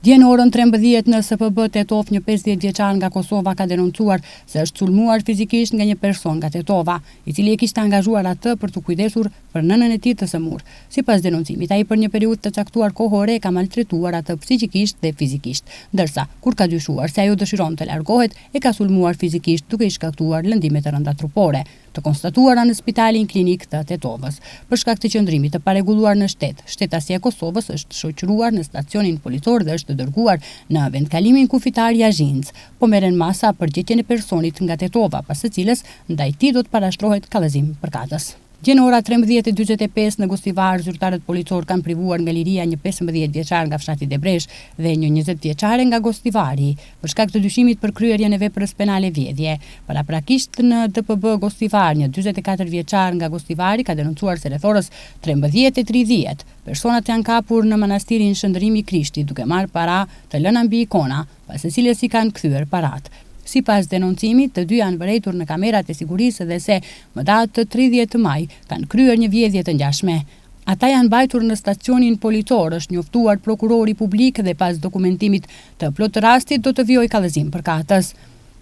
Dje në orën 13 në SPB Tetov, një 50 vjeçar nga Kosova ka denoncuar se është sulmuar fizikisht nga një person nga Tetova, i cili e kishte angazhuar atë për të kujdesur për nënën e tij të sëmurë. Sipas denoncimit, ai për një periudhë të caktuar kohore ka maltretuar atë psikikisht dhe fizikisht, ndërsa kur ka dyshuar se ajo dëshiron të largohet, e ka sulmuar fizikisht duke i shkaktuar lëndime të rënda trupore, të konstatuara në Spitalin Klinik të Tetovës. Për shkak të qëndrimit të paregulluar në shtetësia e Kosovës është shoqëruar në stacionin policor dhe është dërguar në vendkalimin kufitar Jazhinc, po merren masa për gjetjen e personit nga Tetova, pas së cilës ndaj tij do të parashtrohet kallëzim përkatës. Dje në ora 13:45 në Gostivar, zyrtarët policor kanë privuar nga liria një 15 vjeçar nga fshati Debresh dhe një 20 vjeçare nga Gostivari, për shkak të dyshimit për kryerjen e veprës penale vjedhje. Paraprakisht në DPB Gostivar, një 44 vjeçar nga Gostivari ka denoncuar se rreth orës 13:30 personat janë kapur në manastirin Shëndërimi i Krishtit duke marrë para të lëna mbi ikona, pas së cilës i kanë kthyer parat. Sipas denoncimit, të dy janë vërejtur në kamerat e sigurisë dhe se më datë 30 maj kanë kryer një vjedhje të ngjashme. Ata janë mbajtur në stacionin policor, është njoftuar prokurori publik dhe pas dokumentimit të plot rastit do të vijojë kallëzim përkatës.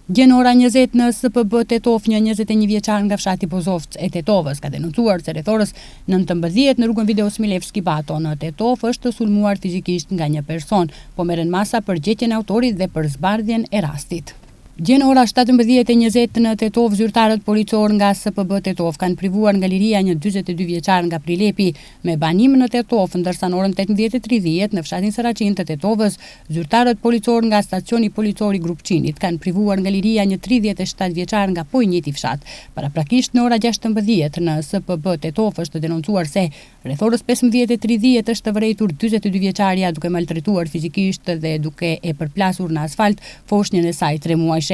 Dje në ora 20 në SPB Tetov, një 21 vjeçar nga fshati Bozovc e Tetovës ka denoncuar se rreth orës 19 në rrugën Video Smilevski Bato në Tetov është sulmuar fizikisht nga një person, po merren masa për gjetjen e autorit dhe për zbardhjen e rastit. Dje në ora 17:20 në Tetov, zyrtarët policor nga SPB Tetov kanë privuar nga liria një 42 vjeçar nga Prilepi me banim në Tetov, ndërsa në orën 18:30 në fshatin Saraqin të Tetovës, zyrtarët policor nga stacioni policor i Grupçinit kanë privuar nga liria një 37 vjeçar nga po i njëjti fshat. Paraprakisht në ora 16 në SPB Tetov është denoncuar se rreth orës 15:30 është vërejtur 42 vjeçaria duke maltretuar fizikisht dhe duke e përplasur në asfalt foshnjën e saj 3 muajshe.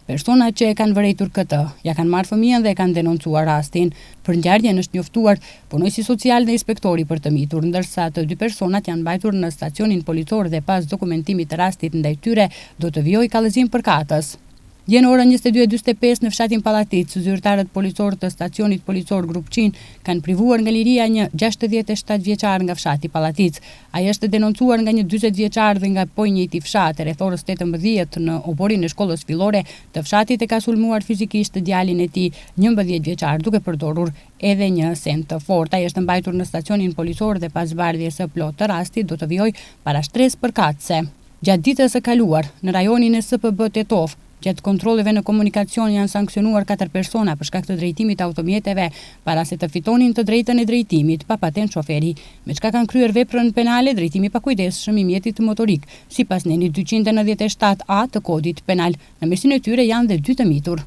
Personat që e kanë vërejtur këtë, ja kanë marrë fëmijën dhe kanë denoncuar rastin. Për ngjarjen është njoftuar punojësi social dhe inspektori për të mitur, ndërsa të dy personat janë mbajtur në stacionin policor dhe pas dokumentimit të rastit ndaj tyre do të vijojë kallëzim përkatës. Dje në orën 22:45 në fshatin Pallatic, zyrtarët policor të stacionit policor Grupçin kanë privuar nga liria një 67 vjeçar nga fshati Pallatic. Ai është denoncuar nga një 40 vjeçar dhe nga po i njëjti fshat. Rreth orës 18 në oborin e shkollës fillore të fshatit e ka sulmuar fizikisht djalin e tij, 11 vjeçar, duke përdorur edhe një send të fortë. Ai është mbajtur në stacionin policor dhe pas zbardhjes së plot të rastit do të vijojë para shtresë përkatëse. Gjatë ditës së kaluar në rajonin e SPB Tetov, gjatë kontrolleve në komunikacion janë sankcionuar 4 persona për shkak të drejtimit të automjeteve, para se të fitonin të drejtën e drejtimit pa patent shoferi, me çka kanë kryer veprën penale drejtimi pa kujdesshëm i mjetit motorik, sipas neni 297A të kodit penal. Në mesin e tyre janë dhe 2 të mitur.